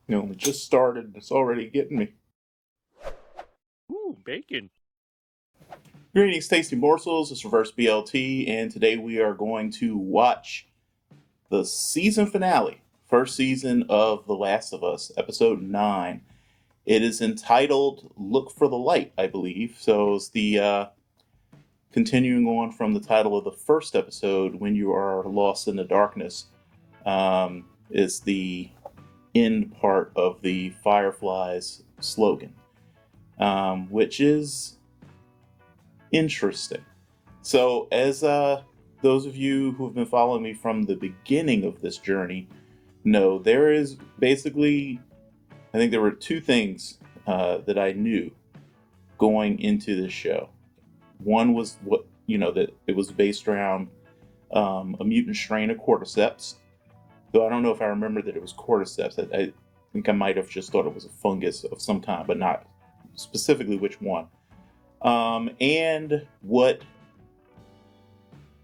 It just started and it's already getting me. Ooh, bacon. Greetings, tasty morsels. It's Reverse BLT, and today we are going to watch the season finale, first season of The Last of Us, episode 9. It is entitled Look for the Light, I believe. So it's the continuing on from the title of the first episode, When You Are Lost in the Darkness, is the end part of the Fireflies slogan, which is interesting. So, as those of you who have been following me from the beginning of this journey know, there is basically, I think there were two things that I knew going into this show. One was that it was based around a mutant strain of cordyceps. Though I don't know if I remember that it was cordyceps. I think I might have just thought it was a fungus of some kind, but not specifically which one. And what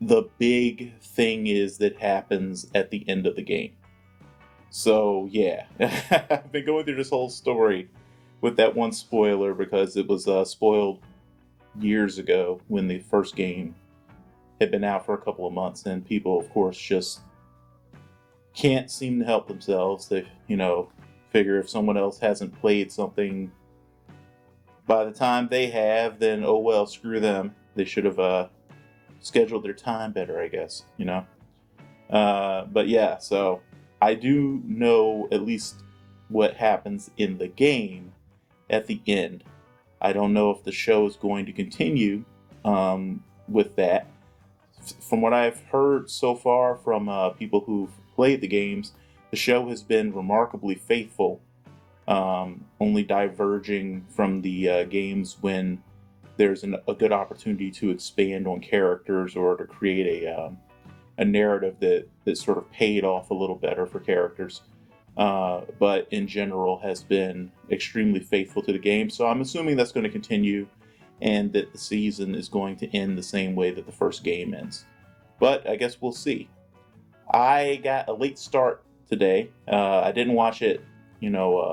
the big thing is that happens at the end of the game. So yeah, I've been going through this whole story with that one spoiler because it was spoiled years ago when the first game had been out for a couple of months, and people, of course, just can't seem to help themselves. They, figure if someone else hasn't played something by the time they have, then oh well, screw them. They should have scheduled their time better, I guess, But yeah, so I do know at least what happens in the game at the end. I don't know if the show is going to continue with that. From what I've heard so far from people who've played the games, the show has been remarkably faithful, only diverging from the games when there's a good opportunity to expand on characters or to create a narrative that sort of paid off a little better for characters. But in general has been extremely faithful to the game. So I'm assuming that's going to continue and that the season is going to end the same way that the first game ends. But I guess we'll see. I got a late start today. I didn't watch it,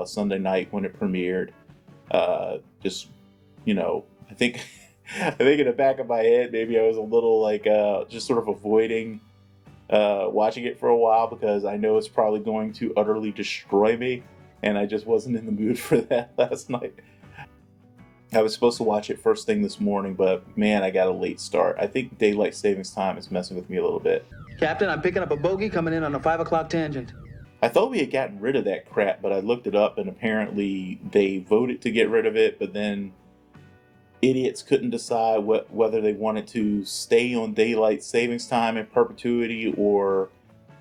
Sunday night when it premiered. Just, I think, I think in the back of my head, maybe I was a little like just sort of avoiding watching it for a while because I know it's probably going to utterly destroy me, and I just wasn't in the mood for that last night. I was supposed to watch it first thing this morning, but man, I got a late start. I think daylight savings time is messing with me a little bit. Captain, I'm picking up a bogey coming in on a 5 o'clock tangent. I thought we had gotten rid of that crap, but I looked it up and apparently they voted to get rid of it, but then idiots couldn't decide whether they wanted to stay on daylight savings time in perpetuity or,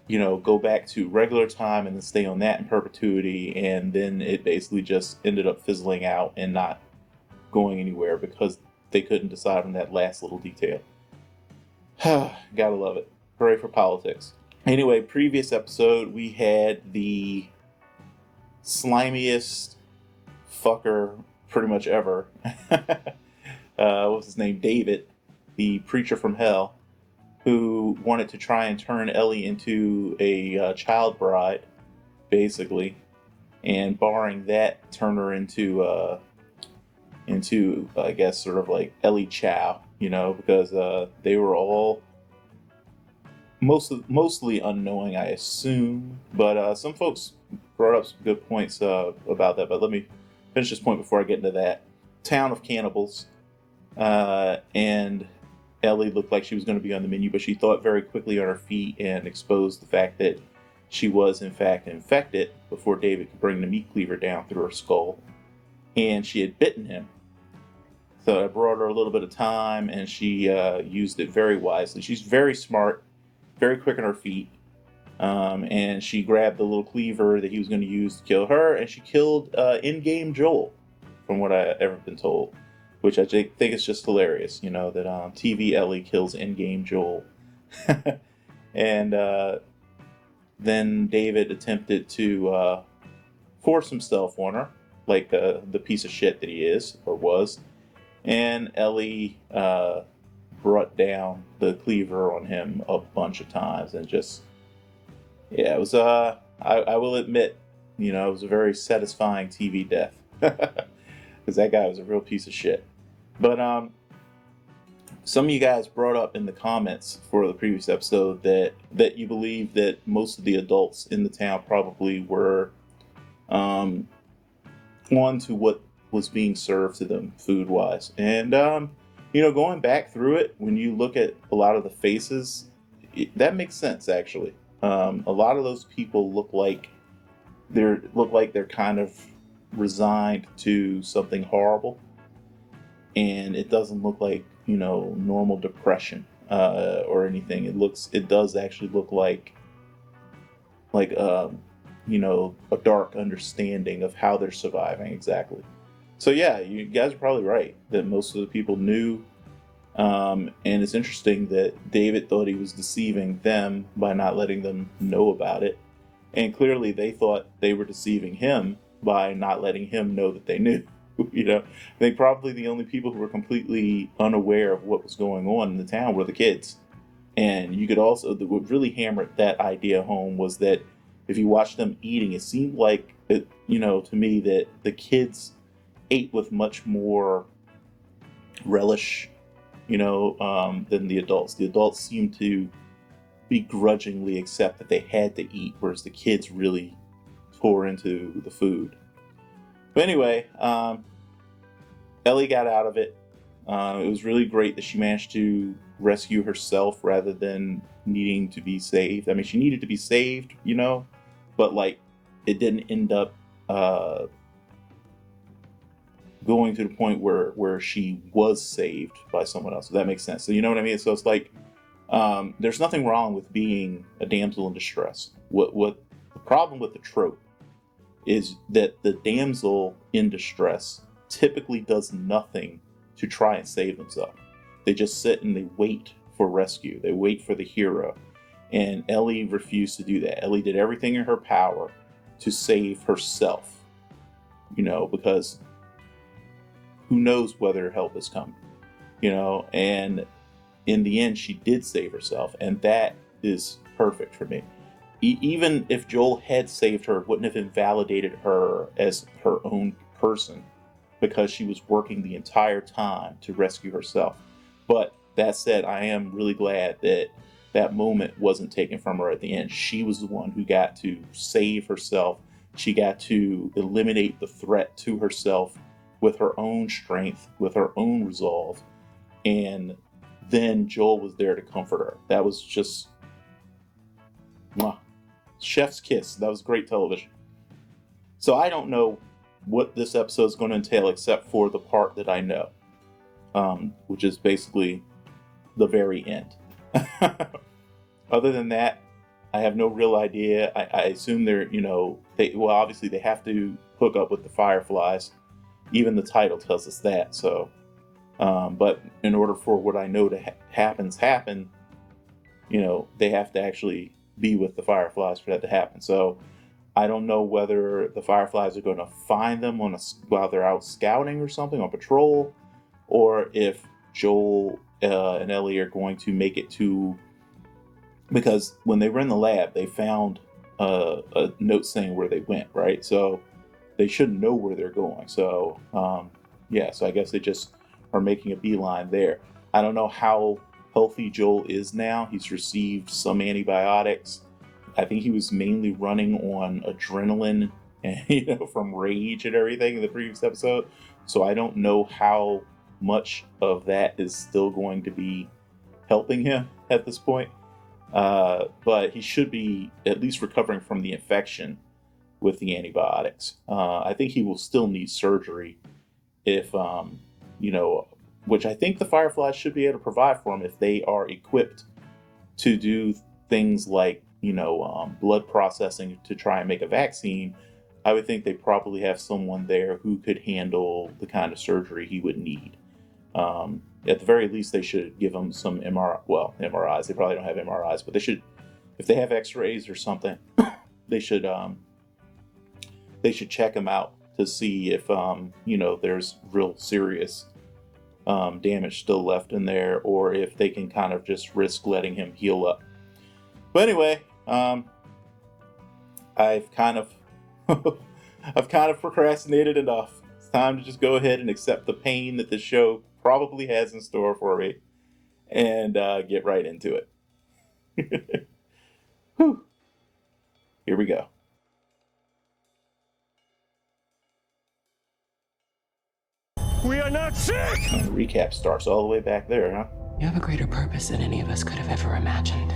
go back to regular time and then stay on that in perpetuity. And then it basically just ended up fizzling out and not going anywhere because they couldn't decide on that last little detail. Gotta love it. Hooray for politics. Anyway, previous episode, we had the slimiest fucker pretty much ever. What was his name? David, the preacher from hell, who wanted to try and turn Ellie into a child bride, basically, and barring that, turn her into I guess sort of like Ellie Chow, because they were all mostly unknowing, I assume, but some folks brought up some good points about that. But let me finish this point before I get into that. Town of Cannibals, and Ellie looked like she was going to be on the menu, but she thought very quickly on her feet and exposed the fact that she was in fact infected before David could bring the meat cleaver down through her skull, and she had bitten him. So I brought her a little bit of time, and she used it very wisely. She's very smart, very quick on her feet, and she grabbed the little cleaver that he was going to use to kill her, and she killed in-game Joel, from what I've ever been told, which I think is just hilarious, that TV Ellie kills in-game Joel. And then David attempted to force himself on her, like the piece of shit that he is, or was, and Ellie brought down the cleaver on him a bunch of times, and just, yeah, it was, I will admit, You know, it was a very satisfying TV death because that guy was a real piece of shit. But some of you guys brought up in the comments for the previous episode that you believe that most of the adults in the town probably were on to what was being served to them food wise. And you know, going back through it, when you look at a lot of the faces, that makes sense actually. A lot of those people look like they're kind of resigned to something horrible, and it doesn't look like, you know, normal depression or anything. It does actually look like you know, a dark understanding of how they're surviving exactly. So yeah, you guys are probably right that most of the people knew. And it's interesting that David thought he was deceiving them by not letting them know about it. And clearly they thought they were deceiving him by not letting him know that they knew. You know, I think probably the only people who were completely unaware of what was going on in the town were the kids. And you could also, what really hammered that idea home was that if you watch them eating, it seemed like, you know, to me that the kids ate with much more relish, you know, than the adults. The adults seemed to begrudgingly accept that they had to eat, whereas the kids really tore into the food. But anyway, Ellie got out of it. It was really great that she managed to rescue herself rather than needing to be saved. I mean, she needed to be saved, you know, but like it didn't end up going to the point where she was saved by someone else. So that makes sense. So you know what I mean? So it's like there's nothing wrong with being a damsel in distress. What the problem with the trope is that the damsel in distress typically does nothing to try and save themselves. They just sit and they wait for rescue. They wait for the hero. And Ellie refused to do that. Ellie did everything in her power to save herself, you know, because who knows whether help is coming, you know, and in the end, she did save herself, and that is perfect for me. Even if Joel had saved her, it wouldn't have invalidated her as her own person because she was working the entire time to rescue herself. But that said, I am really glad that that moment wasn't taken from her at the end. She was the one who got to save herself. She got to eliminate the threat to herself with her own strength, with her own resolve. And then Joel was there to comfort her. That was just mwah, chef's kiss. That was great television. So I don't know what this episode is going to entail except for the part that I know, which is basically the very end. Other than that, I have no real idea. I assume they're, you know, obviously they have to hook up with the Fireflies. Even the title tells us that. So, but in order for what I know to happen, you know, they have to actually be with the Fireflies for that to happen. So I don't know whether the Fireflies are going to find them while they're out scouting or something on patrol, or if Joel and Ellie are going to make it to, because when they were in the lab, they found a note saying where they went, right? So they should know where they're going. So yeah, so I guess they just are making a beeline there. I don't know how healthy Joel is now. He's received some antibiotics. I think he was mainly running on adrenaline and, you know, from rage and everything in the previous episode. So I don't know how much of that is still going to be helping him at this point. But he should be at least recovering from the infection with the antibiotics. I think he will still need surgery if, you know, which I think the Fireflies should be able to provide for him if they are equipped to do things like, you know, blood processing to try and make a vaccine. I would think they probably have someone there who could handle the kind of surgery he would need. At the very least, they should give him some MRIs. They probably don't have MRIs, but they should, if they have X-rays or something, they should check him out to see if, you know, there's real serious damage still left in there, or if they can kind of just risk letting him heal up. But anyway, I've kind of I've kind of procrastinated enough. It's time to just go ahead and accept the pain that this show probably has in store for me and get right into it. Whew. Here we go. We are not sick! The recap starts all the way back there, huh? You have a greater purpose than any of us could have ever imagined.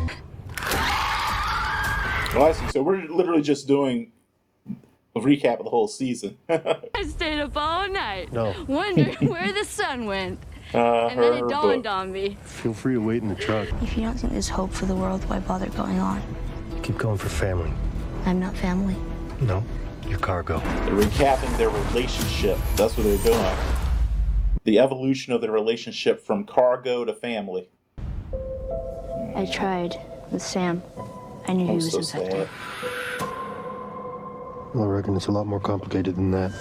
Well, I see. So we're literally just doing a recap of the whole season. I stayed up all night, wondering where the sun went. And then it dawned on me. Feel free to wait in the truck. If you don't think there's hope for the world, why bother going on? Keep going for family. I'm not family. No, you're cargo. They're recapping their relationship. That's what they're doing. The evolution of their relationship from cargo to family. I tried with Sam. I knew he I'm was so infected. sad. Well, I reckon it's a lot more complicated than that.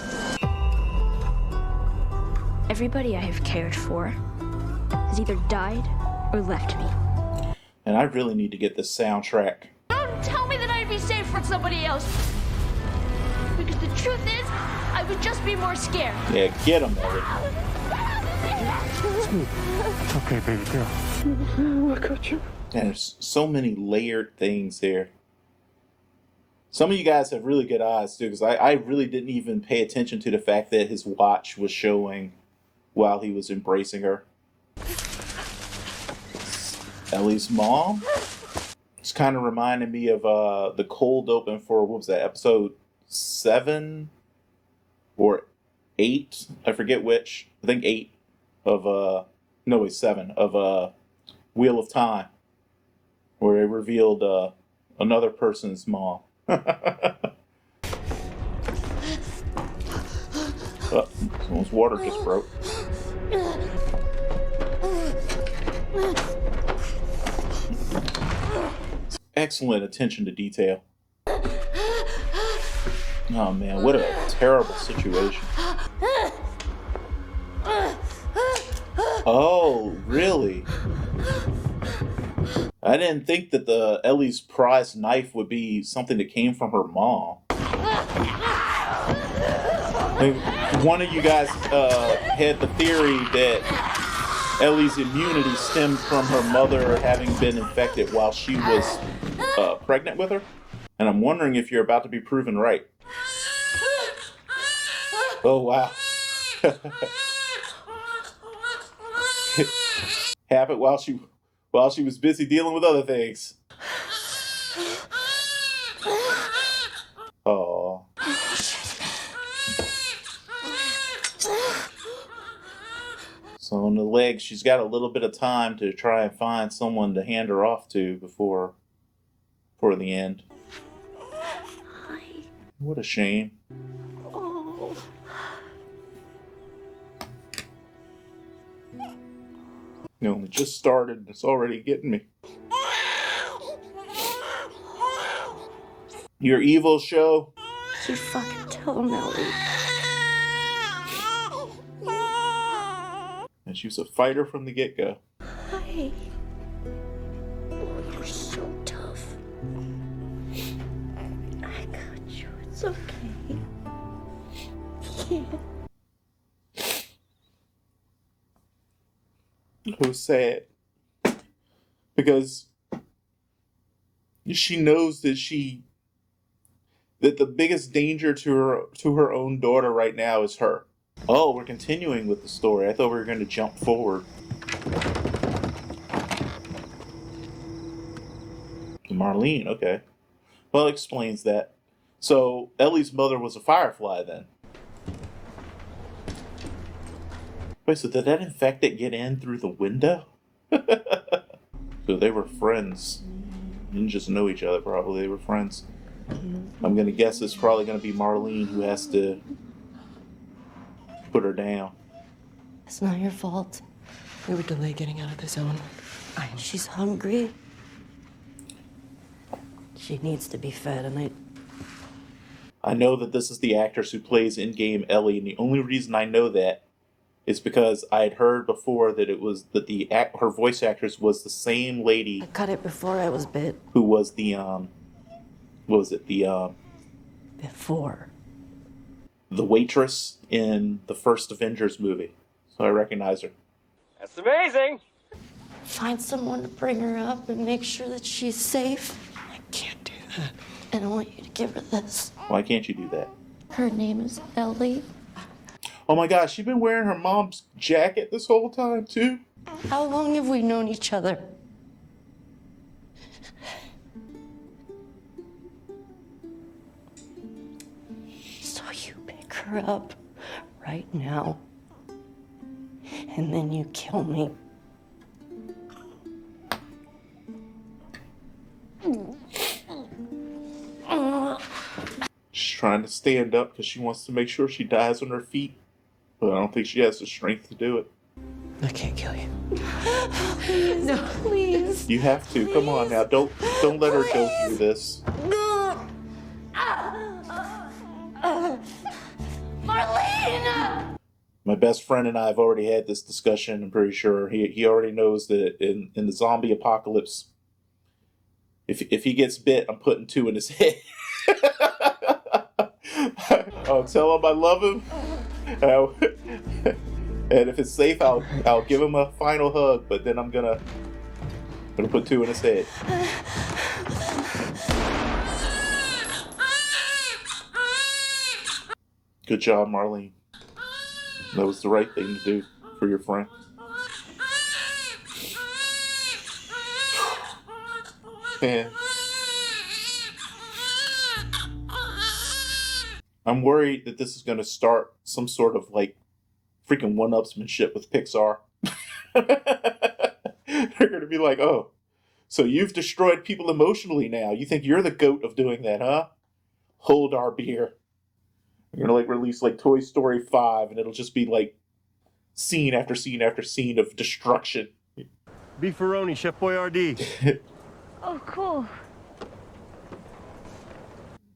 Everybody I have cared for has either died or left me. And I really need to get this soundtrack. Don't tell me that I'd be safe from somebody else. Because the truth is, I would just be more scared. Yeah, get him, Ellie. It's okay, baby girl. I got you. And there's so many layered things here. Some of you guys have really good eyes, too, because I really didn't even pay attention to the fact that his watch was showing while he was embracing her. Ellie's mom? It's kind of reminding me of the cold open for, what was that, episode 7 or 8? I forget which. I think 8 of, 7 of Wheel of Time, where they revealed another person's mom. Someone's water just broke. Excellent attention to detail. Oh man, what a terrible situation. Oh, really? I didn't think that the Ellie's prized knife would be something that came from her mom. Like, one of you guys had the theory that Ellie's immunity stemmed from her mother having been infected while she was pregnant with her. And I'm wondering if you're about to be proven right. Oh, wow. Happened while she was busy dealing with other things. Oh. So on the leg, she's got a little bit of time to try and find someone to hand her off to before the end. What a shame. You know, it just started and it's already getting me. Your evil show? You fucking tell him, Ellie. And she was a fighter from the get-go. Hi. Oh, you're so tough. I got you. It's okay. Yeah. It was sad. Because she knows that the biggest danger to her own daughter right now is her. Oh, we're continuing with the story. I thought we were going to jump forward. Marlene, okay. Well, it explains that. So, Ellie's mother was a Firefly then. Wait, so did that infected get in through the window? So they were friends. Didn't just know each other, probably. They were friends. I'm going to guess it's probably going to be Marlene who has to put her down. It's not your fault. We were delayed getting out of the zone. She's hungry. She needs to be fed, and I know that this is the actress who plays in-game Ellie, and the only reason I know that is because I had heard before that it was that her voice actress was the same lady I cut it before I was bit. who was the what was it, the before. The waitress in the first Avengers movie. So I recognize her. That's amazing. Find someone to bring her up and make sure that she's safe. I can't do that. And I want you to give her this. Why can't you do that? Her name is Ellie. Oh my gosh, she's been wearing her mom's jacket this whole time too? How long have we known each other? So you pick her up right now, and then you kill me. She's trying to stand up because she wants to make sure she dies on her feet. But I don't think she has the strength to do it. I can't kill you. No, please. You have to. Come on now. Don't let her go through this. Marlene! My best friend and I have already had this discussion. I'm pretty sure he already knows that in the zombie apocalypse, if he gets bit, I'm putting 2 in his head. I'll tell him I love him, and if it's safe, I'll give him a final hug. But then I'm gonna put 2 in his head. Good job, Marlene. That was the right thing to do for your friend. Man. I'm worried that this is going to start some sort of like freaking one-upsmanship with Pixar. They're going to be like, oh, so you've destroyed people emotionally now. You think you're the GOAT of doing that, huh? Hold our beer. You're going to like release like Toy Story 5 and it'll just be like scene after scene after scene of destruction. Beefaroni, Chef Boyardee. Oh, cool.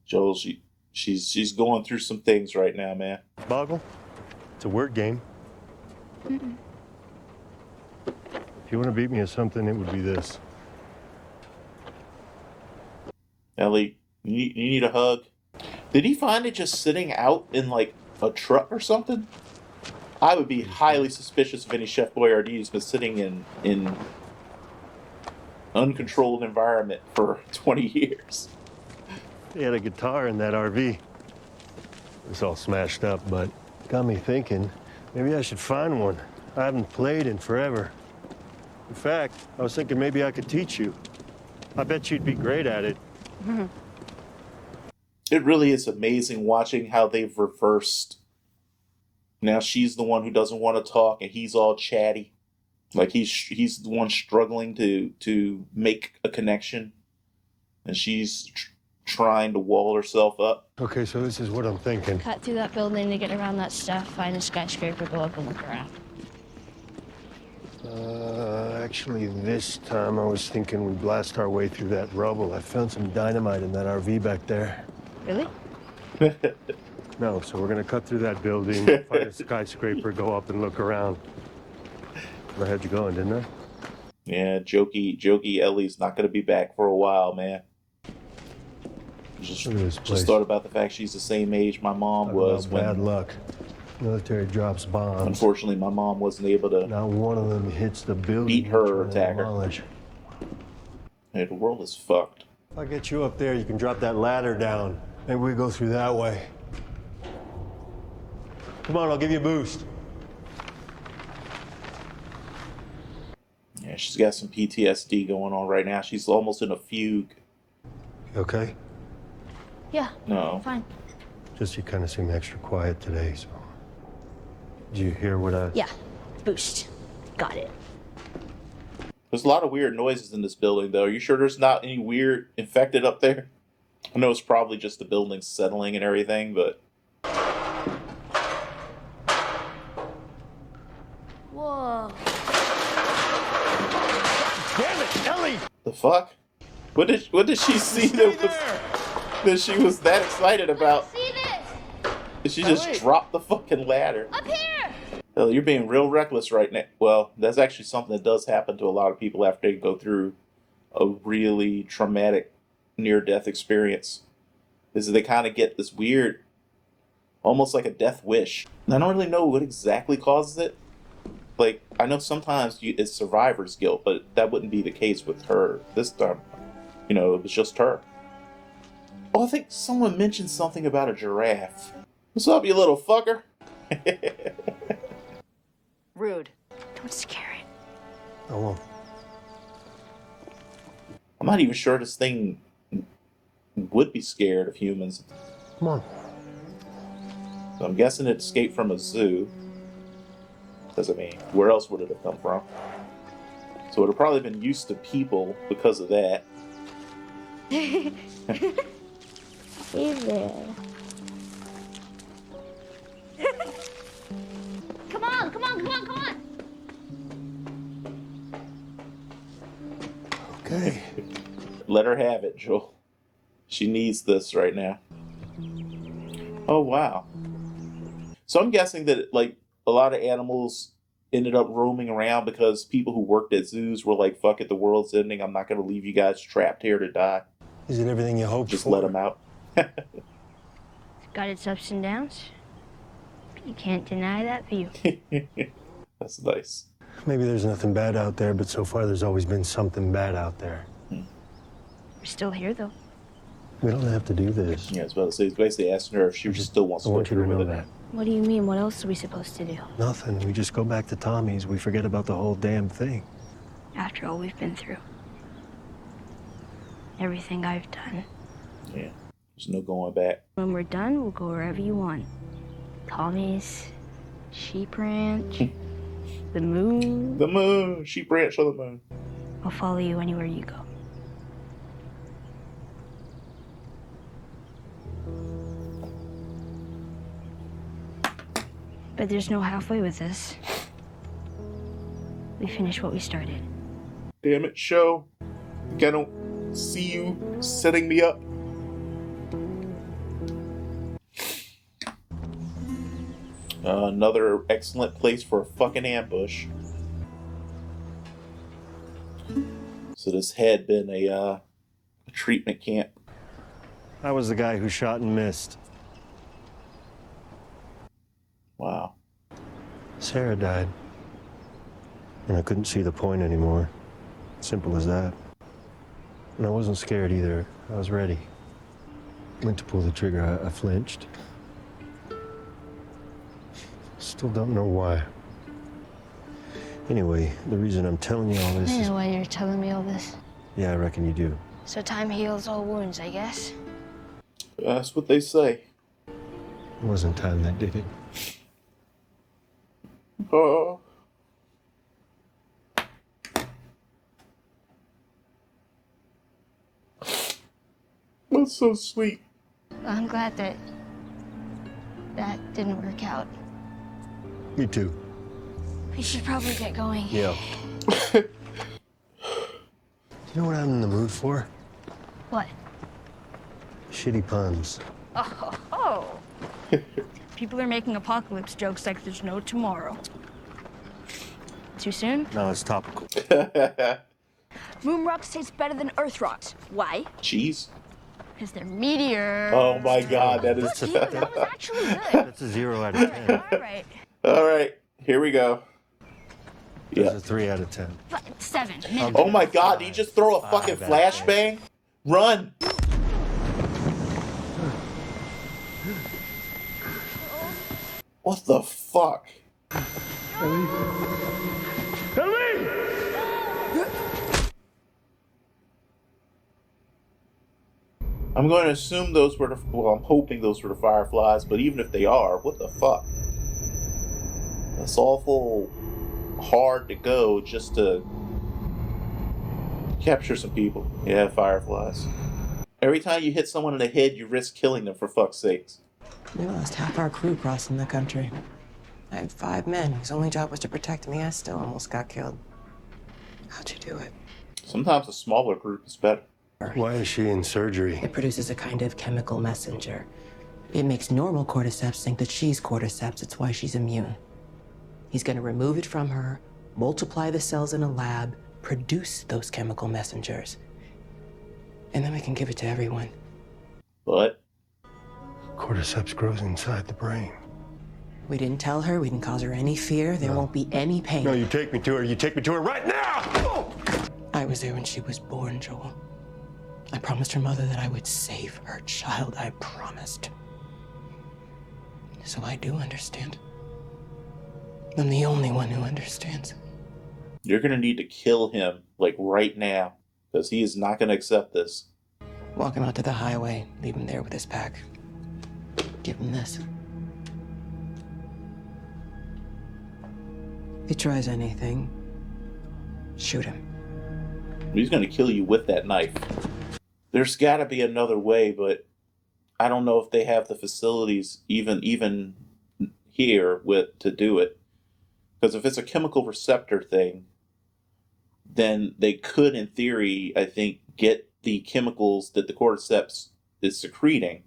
Joel, she's going through some things right now, man. Boggle. It's a word game. Mm-mm. If you want to beat me at something, it would be this. Ellie, you need a hug. Did he find it just sitting out in like a truck or something? I would be highly suspicious of any Chef Boyardee who's been sitting in uncontrolled environment for 20 years. They had a guitar in that RV. It's all smashed up, but got me thinking, maybe I should find one. I haven't played in forever. In fact, I was thinking maybe I could teach you. I bet you'd be great at it. It really is amazing watching how they've reversed. Now she's the one who doesn't want to talk and he's all chatty. Like he's the one struggling to make a connection. And she's trying to wall herself up. Okay, so this is what I'm thinking. Cut through that building to get around that stuff, find a skyscraper, go up and look around. Actually, this time I was thinking we blast our way through that rubble. I found some dynamite in that RV back there. Really? No, so we're gonna cut through that building, find a skyscraper, go up and look around. I had you going, didn't I? Yeah, jokey Ellie's not gonna be back for a while, man. Look at this place. Just thought about the fact she's the same age my mom was when. Bad luck. Military drops bombs. Unfortunately, my mom wasn't able to Not one of them hits the building. beat her or to attack her. demolish. Hey, the world is fucked. If I get you up there, you can drop that ladder down. Maybe we go through that way. Come on, I'll give you a boost. Yeah, she's got some PTSD going on right now. She's almost in a fugue. You okay? Yeah, No. fine. Just you kind of seem extra quiet today, so. Did you hear what I... Yeah, boost. Got it. There's a lot of weird noises in this building, though. Are you sure there's not any weird infected up there? I know it's probably just the building settling and everything, but... Whoa. Damn it, Ellie! The fuck? What did she see that she was that excited about? See this? She just dropped the fucking ladder. Up here! Hell, you're being real reckless right now. Well, that's actually something that does happen to a lot of people after they go through a really traumatic near-death experience. is that they kind of get this weird, almost like a death wish. And I don't really know what exactly causes it. Like, I know sometimes it's survivor's guilt, but that wouldn't be the case with her this time. You know, it was just her. Oh, I think someone mentioned something about a giraffe. What's up, you little fucker? Rude. Don't scare it. I won't. I'm not even sure this thing would be scared of humans. Come on. So I'm guessing it escaped from a zoo. Because, I mean, where else would it have come from? So it would have probably been used to people because of that. Hey there. Come on, come on, come on, come on! Okay. Let her have it, Joel. She needs this right now. Oh, wow. So I'm guessing that, like, a lot of animals ended up roaming around because people who worked at zoos were like, fuck it, the world's ending. I'm not going to leave you guys trapped here to die. Is it everything you hoped Just for? let them out. It's got its ups and downs. You can't deny that view. That's nice. Maybe there's nothing bad out there, but so far there's always been something bad out there. We're still here, though. We don't have to do this. Yeah, I was about to say, it's basically asking her if she still wants I to go want you to through know with it. that. What do you mean? What else are we supposed to do? Nothing. We just go back to Tommy's. We forget about the whole damn thing. After all we've been through. Everything I've done. Yeah, there's no going back. When we're done, we'll go wherever you want. Tommy's, Sheep Ranch, the moon. The moon! Sheep Ranch on the moon. I'll follow you anywhere you go. But there's no halfway with this. We finish what we started. Damn it, show. Like I don't see you setting me up. Another excellent place for a fucking ambush. So this had been a treatment camp. I was the guy who shot and missed. Wow. Sarah died. And I couldn't see the point anymore. Simple as that. And I wasn't scared either. I was ready. Went to pull the trigger. I flinched. Still don't know why. Anyway, the reason I'm telling you all this I is... know why you're telling me all this. Yeah, I reckon you do. So time heals all wounds, I guess. That's what they say. It wasn't time that did it. Oh. That's so sweet. I'm glad that didn't work out. Me too. We should probably get going. Yeah. You know what I'm in the mood for? What? Shitty puns. Oh. People are making apocalypse jokes like there's no tomorrow. Too soon? No, it's topical. Moon rocks taste better than Earth rocks. Why? Cheese. Because they're meteors. Oh my god, that is... That was actually good. That's a 0 out of 10. All right. Alright, here we go. That's Yeah. a 3 out of 10. 7. Oh my god, did you just throw a fucking flashbang? Run! What the fuck? I'm going to assume those were the... Well, I'm hoping those were the Fireflies, but even if they are, what the fuck? That's awful hard to go just to capture some people. Yeah, Fireflies. Every time you hit someone in the head, you risk killing them, for fuck's sakes. We lost half our crew crossing the country. I had 5 men whose only job was to protect me. I still almost got killed. How'd you do it? Sometimes a smaller group is better. Why is she in surgery? It produces a kind of chemical messenger. It makes normal cordyceps think that she's cordyceps. It's why she's immune. He's going to remove it from her, multiply the cells in a lab, produce those chemical messengers. And then we can give it to everyone. But Cordyceps grows inside the brain. We didn't tell her. We didn't cause her any fear. There won't be any pain. No, you take me to her. You take me to her right now! I was there when she was born, Joel. I promised her mother that I would save her child. I promised. So I do understand. I'm the only one who understands. You're gonna need to kill him, like, right now, because he is not gonna accept this. Walk him out to the highway. Leave him there with his pack. Give him this. If he tries anything, shoot him. He's gonna kill you with that knife. There's gotta be another way, but I don't know if they have the facilities even here to do it. Because if it's a chemical receptor thing, then they could, in theory, I think, get the chemicals that the cordyceps is secreting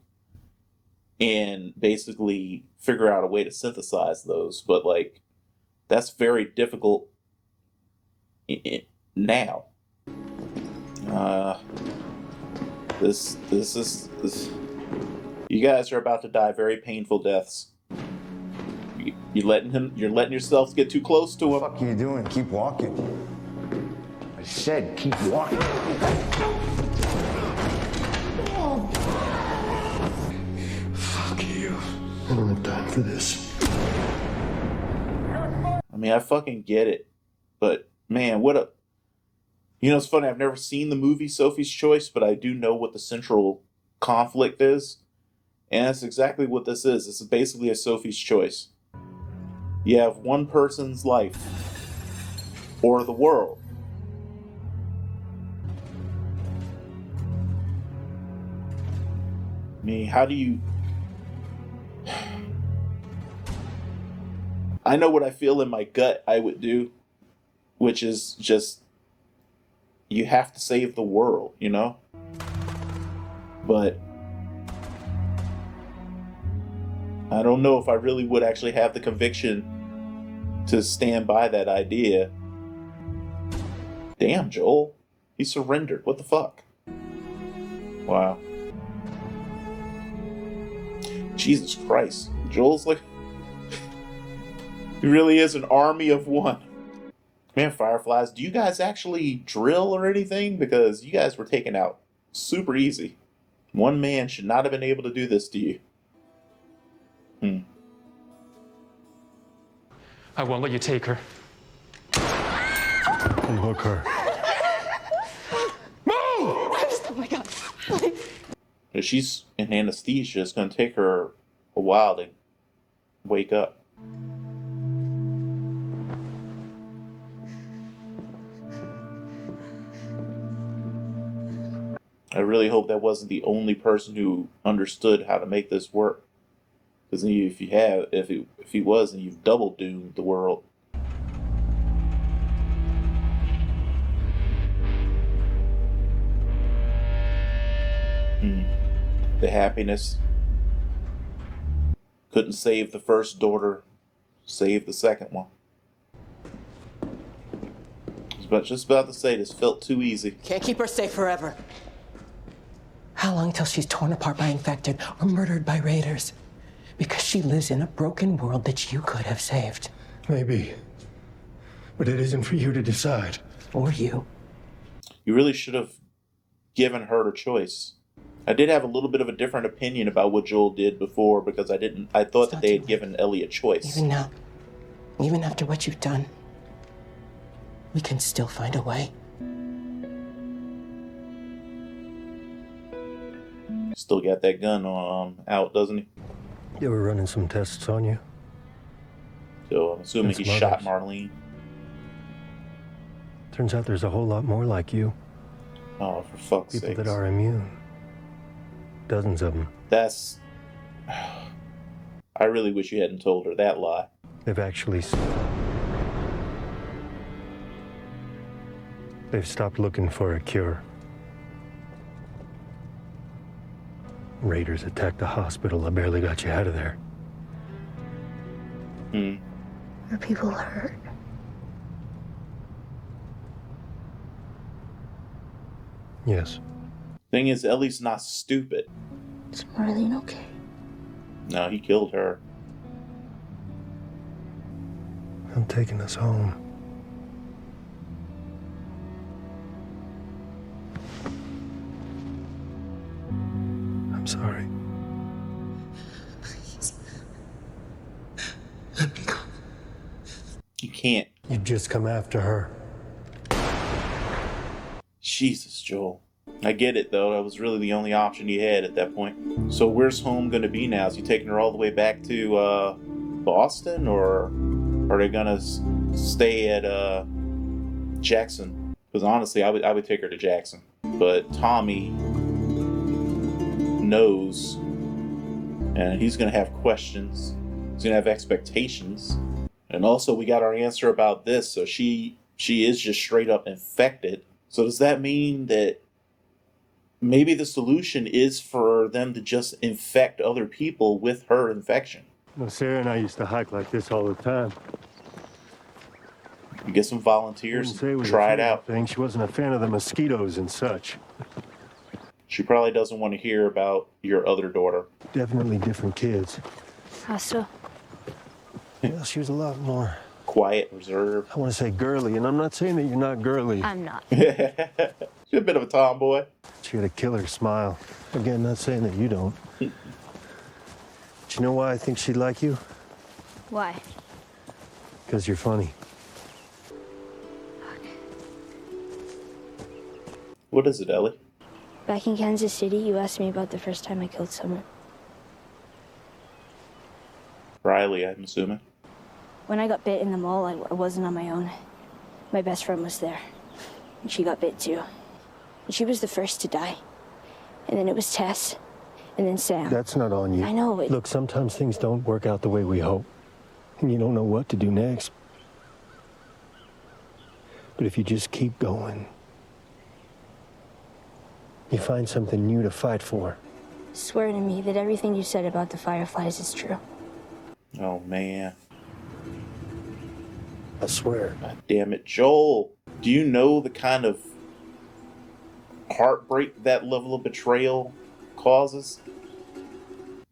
and basically figure out a way to synthesize those. But, like, that's very difficult now. This. You guys are about to die very painful deaths. You're letting yourselves get too close to him. What the fuck are you doing? Keep walking. I said keep walking. Fuck you. I don't have time for this. I mean, I fucking get it. But, man, it's funny, I've never seen the movie Sophie's Choice, but I do know what the central conflict is. And that's exactly what this is. This is basically a Sophie's Choice. You have one person's life, or the world. I mean, how do you... I know what I feel in my gut I would do, which is just, you have to save the world, you know? But I don't know if I really would actually have the conviction to stand by that idea. Damn, Joel. He surrendered. What the fuck? Wow. Jesus Christ. Joel's like... He really is an army of one. Man, Fireflies, do you guys actually drill or anything? Because you guys were taken out super easy. One man should not have been able to do this to you. I won't let you take her. Unhook her. Oh my God. If she's in anesthesia, it's going to take her a while to wake up. I really hope that wasn't the only person who understood how to make this work. Because if he was, then you've double doomed the world. The happiness. Couldn't save the first daughter. Save the second one. I was just about to say, this felt too easy. Can't keep her safe forever. How long till she's torn apart by infected or murdered by raiders? Because she lives in a broken world that you could have saved. Maybe. But it isn't for you to decide. Or you. You really should have given her the choice. I did have a little bit of a different opinion about what Joel did before because I thought that they had given Ellie a choice. Even now, even after what you've done, we can still find a way. Still got that gun out, doesn't he? You were running some tests on you? So I'm assuming he shot Marlene. Turns out there's a whole lot more like you. Oh, for fuck's sake. People that are immune. Dozens of them. That's... I really wish you hadn't told her that lie. They've actually... They've stopped looking for a cure. Raiders attacked the hospital. I barely got you out of there. Are people hurt? Yes. Thing is, Ellie's not stupid. Is Marlene okay? No, he killed her. I'm taking us home. I'm sorry. You can't. You've just come after her. Jesus, Joel. I get it, though. That was really the only option you had at that point. So where's home going to be now? Is he taking her all the way back to Boston, or are they going to stay at Jackson? Because honestly, I would take her to Jackson. But Tommy knows, and he's going to have questions. He's going to have expectations. And also, we got our answer about this. So she is just straight up infected. So does that mean that maybe the solution is for them to just infect other people with her infection? Well, Sarah and I used to hike like this all the time. You get some volunteers, Wouldn't say it was try a it out. thing. She wasn't a fan of the mosquitoes and such. She probably doesn't want to hear about your other daughter. Definitely different kids. How so? Well, she was a lot more, Quiet, reserved. I want to say girly, and I'm not saying that you're not girly. I'm not. She's a bit of a tomboy. She had a killer smile. Again, not saying that you don't. Do you know why I think she'd like you? Why? Because you're funny. What is it, Ellie? Back in Kansas City, you asked me about the first time I killed someone. Riley, I'm assuming. When I got bit in the mall, I wasn't on my own. My best friend was there. And she got bit too. And she was the first to die. And then it was Tess. And then Sam. That's not on you. I know it. Look, sometimes things don't work out the way we hope. And you don't know what to do next. But if you just keep going, you find something new to fight for. Swear to me that everything you said about the Fireflies is true. Oh, man. I swear. God damn it. Joel, do you know the kind of heartbreak that level of betrayal causes?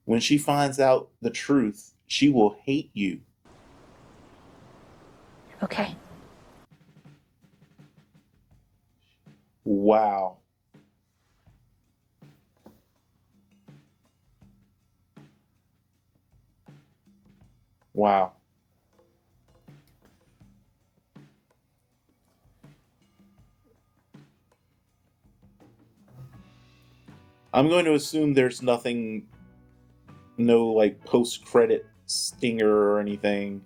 When she finds out the truth, she will hate you. Okay. Wow. Wow. I'm going to assume there's nothing, no like post-credit stinger or anything.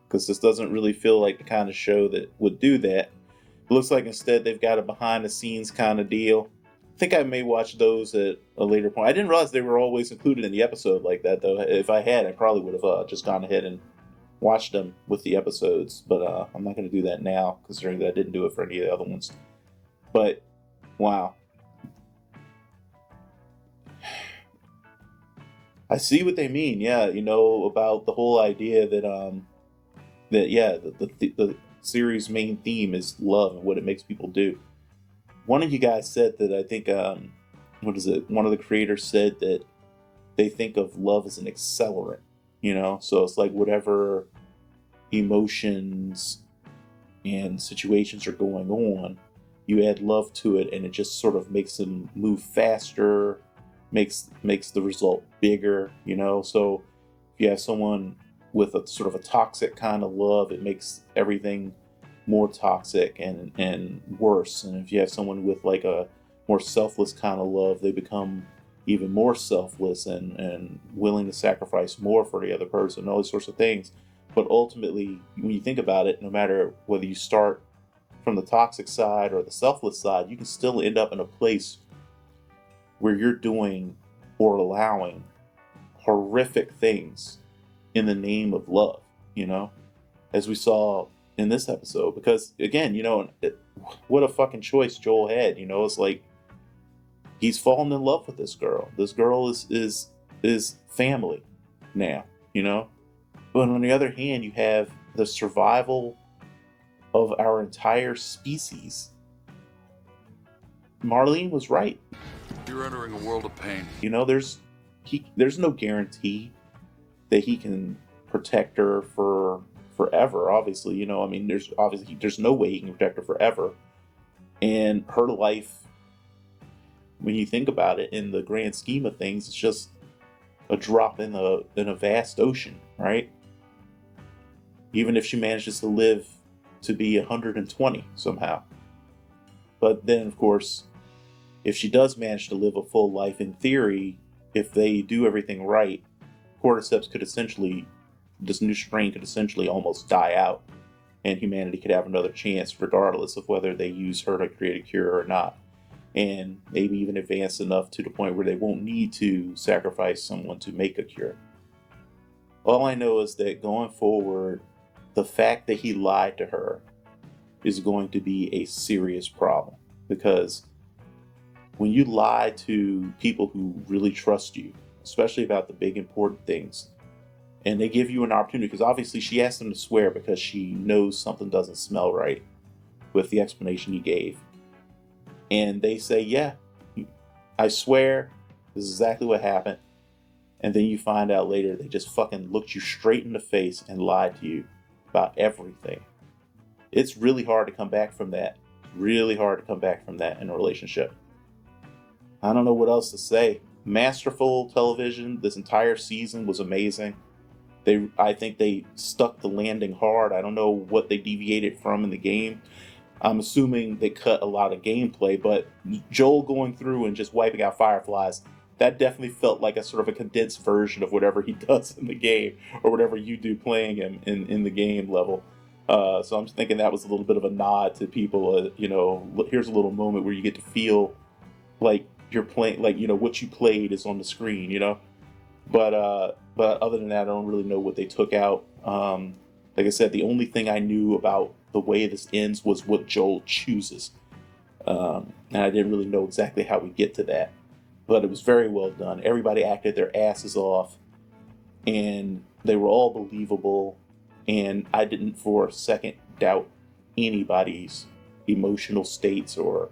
Because this doesn't really feel like the kind of show that would do that. It looks like instead they've got a behind-the-scenes kind of deal. I think I may watch those at a later point. I didn't realize they were always included in the episode like that, though. If I had, I probably would have just gone ahead and watched them with the episodes. But I'm not going to do that now, considering that I didn't do it for any of the other ones. But, wow. I see what they mean, yeah. You know, about the whole idea that, the series' main theme is love and what it makes people do. One of you guys said that I think, one of the creators said that they think of love as an accelerant, you know? So it's like whatever emotions and situations are going on, you add love to it and it just sort of makes them move faster, makes the result bigger, you know? So if you have someone with a sort of a toxic kind of love, it makes everything more toxic and worse. And if you have someone with like a more selfless kind of love, they become even more selfless and willing to sacrifice more for the other person, all these sorts of things. But ultimately, when you think about it, no matter whether you start from the toxic side or the selfless side, you can still end up in a place where you're doing or allowing horrific things in the name of love, you know, as we saw in this episode. Because again, you know, what a fucking choice Joel had. You know, it's like he's fallen in love with this girl. This girl is family now, you know. But on the other hand, you have the survival of our entire species Marlene was right. You're entering a world of pain. You know, there's no guarantee that he can protect her for forever. Obviously, you know, I mean, there's no way he can protect her forever. And her life, when you think about it in the grand scheme of things, it's just a drop in a vast ocean, right? Even if she manages to live to be 120 somehow. But then, of course, if she does manage to live a full life, in theory, if they do everything right, cordyceps could essentially, this new strain could essentially almost die out, and humanity could have another chance regardless of whether they use her to create a cure or not. And maybe even advance enough to the point where they won't need to sacrifice someone to make a cure. All I know is that going forward, the fact that he lied to her is going to be a serious problem. Because when you lie to people who really trust you, especially about the big important things, and they give you an opportunity, because obviously she asked them to swear because she knows something doesn't smell right with the explanation he gave. And they say, yeah, I swear, this is exactly what happened. And then you find out later they just fucking looked you straight in the face and lied to you about everything. It's really hard to come back from that. Really hard to come back from that in a relationship. I don't know what else to say. Masterful television. This entire season was amazing. I think they stuck the landing hard. I don't know what they deviated from in the game. I'm assuming they cut a lot of gameplay, but Joel going through and just wiping out fireflies, that definitely felt like a sort of a condensed version of whatever he does in the game, or whatever you do playing him in the game level. So I'm just thinking that was a little bit of a nod to people. You know, here's a little moment where you get to feel like you're playing, like, you know, what you played is on the screen, you know. But other than that, I don't really know what they took out. Like I said, the only thing I knew about the way this ends was what Joel chooses. And I didn't really know exactly how we get to that. But it was very well done. Everybody acted their asses off. And they were all believable. And I didn't for a second doubt anybody's emotional states or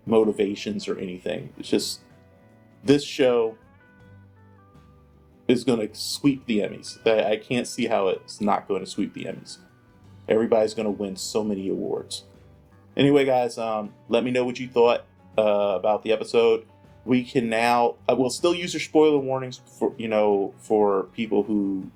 motivations or anything. It's just, this show is going to sweep the Emmys. I can't see how it's not going to sweep the Emmys. Everybody's going to win so many awards. Anyway, guys, let me know what you thought about the episode. We can now, we'll still use your spoiler warnings for, you know, for people who,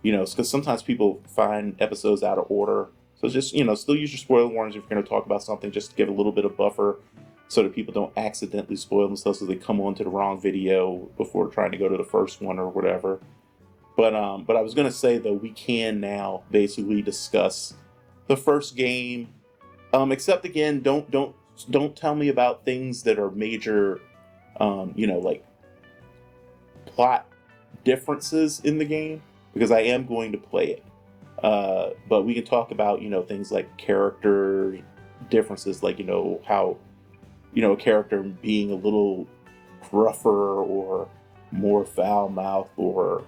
you know, because sometimes people find episodes out of order. So just, you know, still use your spoiler warnings if you're going to talk about something, just to give a little bit of buffer so that people don't accidentally spoil themselves so they come on to the wrong video before trying to go to the first one or whatever. But I was going to say, though, we can now basically discuss the first game. Except, again, don't tell me about things that are major, you know, like plot differences in the game, because I am going to play it. But we can talk about, you know, things like character differences, like, you know, how, you know, a character being a little gruffer or more foul-mouthed or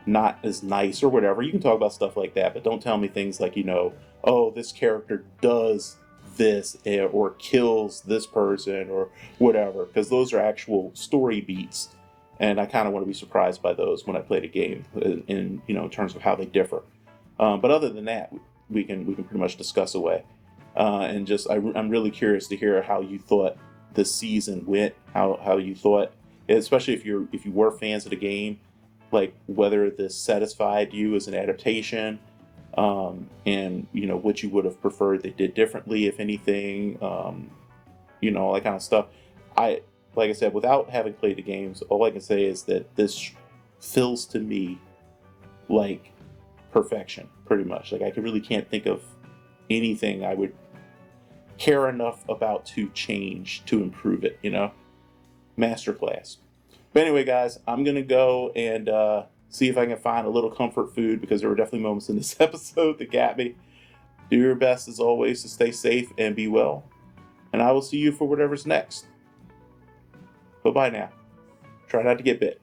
not as nice or whatever. You can talk about stuff like that, but don't tell me things like, you know, oh, this character does this or kills this person or whatever, because those are actual story beats, and I kind of want to be surprised by those when I play the game in you know, in terms of how they differ. But other than that, we can pretty much discuss away. And just I'm really curious to hear how you thought the season went, how you thought, especially if you were fans of the game, like whether this satisfied you as an adaptation, and you know, what you would have preferred they did differently, if anything, you know, all that kind of stuff. Like I said, without having played the games, all I can say is that this feels to me like perfection, pretty much. Like, I really can't think of anything I would care enough about to change to improve it, you know? Masterclass. But anyway, guys, I'm going to go and see if I can find a little comfort food, because there were definitely moments in this episode that got me. Do your best, as always, to stay safe and be well. And I will see you for whatever's next. Bye-bye now. Try not to get bit.